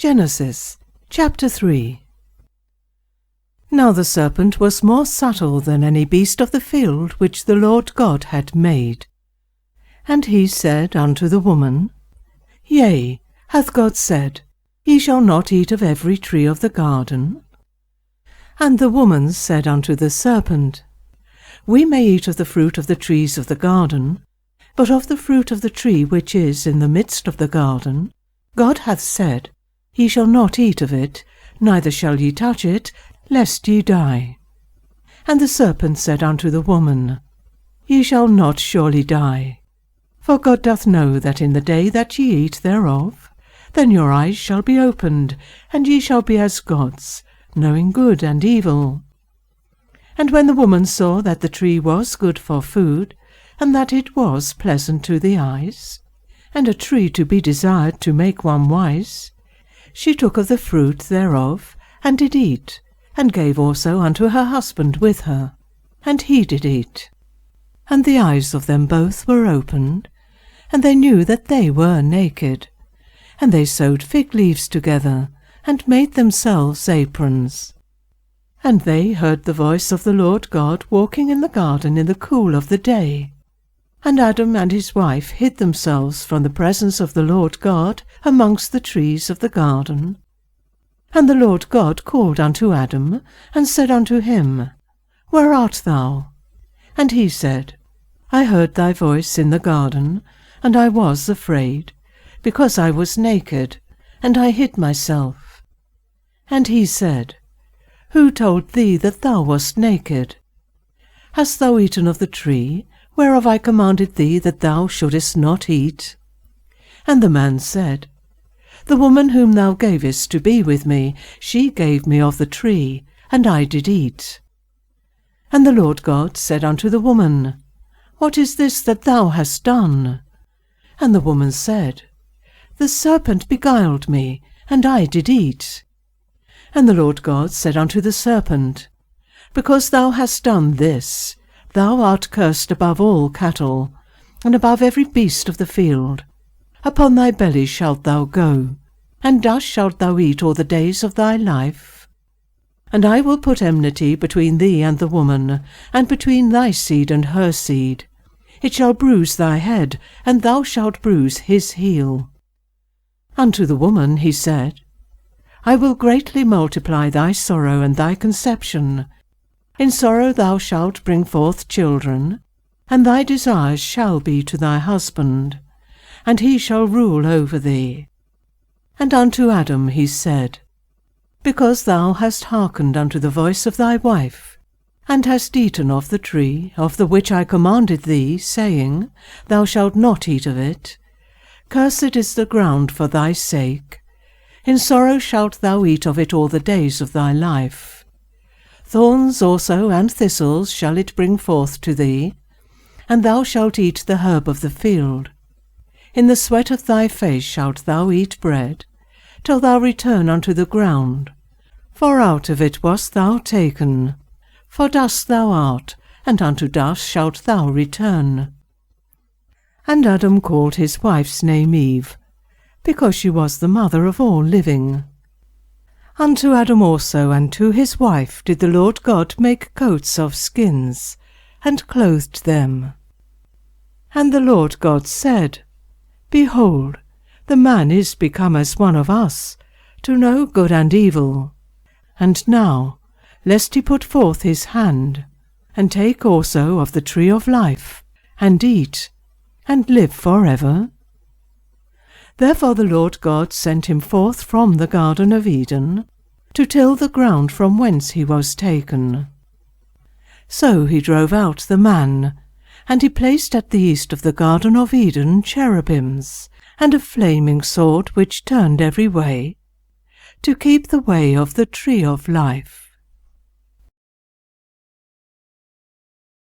Genesis chapter 3. Now the serpent was more subtle than any beast of the field which the Lord God had made. And he said unto the woman, Yea, hath God said, Ye shall not eat of every tree of the garden? And the woman said unto the serpent, We may eat of the fruit of the trees of the garden, but of the fruit of the tree which is in the midst of the garden, God hath said, Ye shall not eat of it, neither shall ye touch it, lest ye die. And the serpent said unto the woman, Ye shall not surely die. For God doth know that in the day that ye eat thereof, then your eyes shall be opened, and ye shall be as gods, knowing good and evil. And when the woman saw that the tree was good for food, and that it was pleasant to the eyes, and a tree to be desired to make one wise, she took of the fruit thereof, and did eat, and gave also unto her husband with her, and he did eat. And the eyes of them both were opened, and they knew that they were naked. And they sewed fig leaves together, and made themselves aprons. And they heard the voice of the Lord God walking in the garden in the cool of the day. And Adam and his wife hid themselves from the presence of the Lord God amongst the trees of the garden. And the Lord God called unto Adam, and said unto him, Where art thou? And he said, I heard thy voice in the garden, and I was afraid, because I was naked, and I hid myself. And he said, Who told thee that thou wast naked? Hast thou eaten of the tree, whereof I commanded thee that thou shouldest not eat? And the man said, The woman whom thou gavest to be with me, she gave me of the tree, and I did eat. And the Lord God said unto the woman, What is this that thou hast done? And the woman said, The serpent beguiled me, and I did eat. And the Lord God said unto the serpent, Because thou hast done this, thou art cursed above all cattle, and above every beast of the field. Upon thy belly shalt thou go, and dust shalt thou eat all the days of thy life. And I will put enmity between thee and the woman, and between thy seed and her seed. It shall bruise thy head, and thou shalt bruise his heel. Unto the woman he said, I will greatly multiply thy sorrow and thy conception. In sorrow thou shalt bring forth children, and thy desires shall be to thy husband, and he shall rule over thee. And unto Adam he said, Because thou hast hearkened unto the voice of thy wife, and hast eaten of the tree, of the which I commanded thee, saying, Thou shalt not eat of it, cursed is the ground for thy sake. In sorrow shalt thou eat of it all the days of thy life. Thorns also and thistles shall it bring forth to thee, and thou shalt eat the herb of the field. In the sweat of thy face shalt thou eat bread, till thou return unto the ground. For out of it wast thou taken. For dust thou art, and unto dust shalt thou return. And Adam called his wife's name Eve, because she was the mother of all living. Unto Adam also and to his wife did the Lord God make coats of skins, and clothed them. And the Lord God said, Behold, the man is become as one of us, to know good and evil. And now, lest he put forth his hand, and take also of the tree of life, and eat, and live for ever. Therefore the Lord God sent him forth from the Garden of Eden, to till the ground from whence he was taken. So he drove out the man, and he placed at the east of the Garden of Eden cherubims, and a flaming sword which turned every way, to keep the way of the tree of life.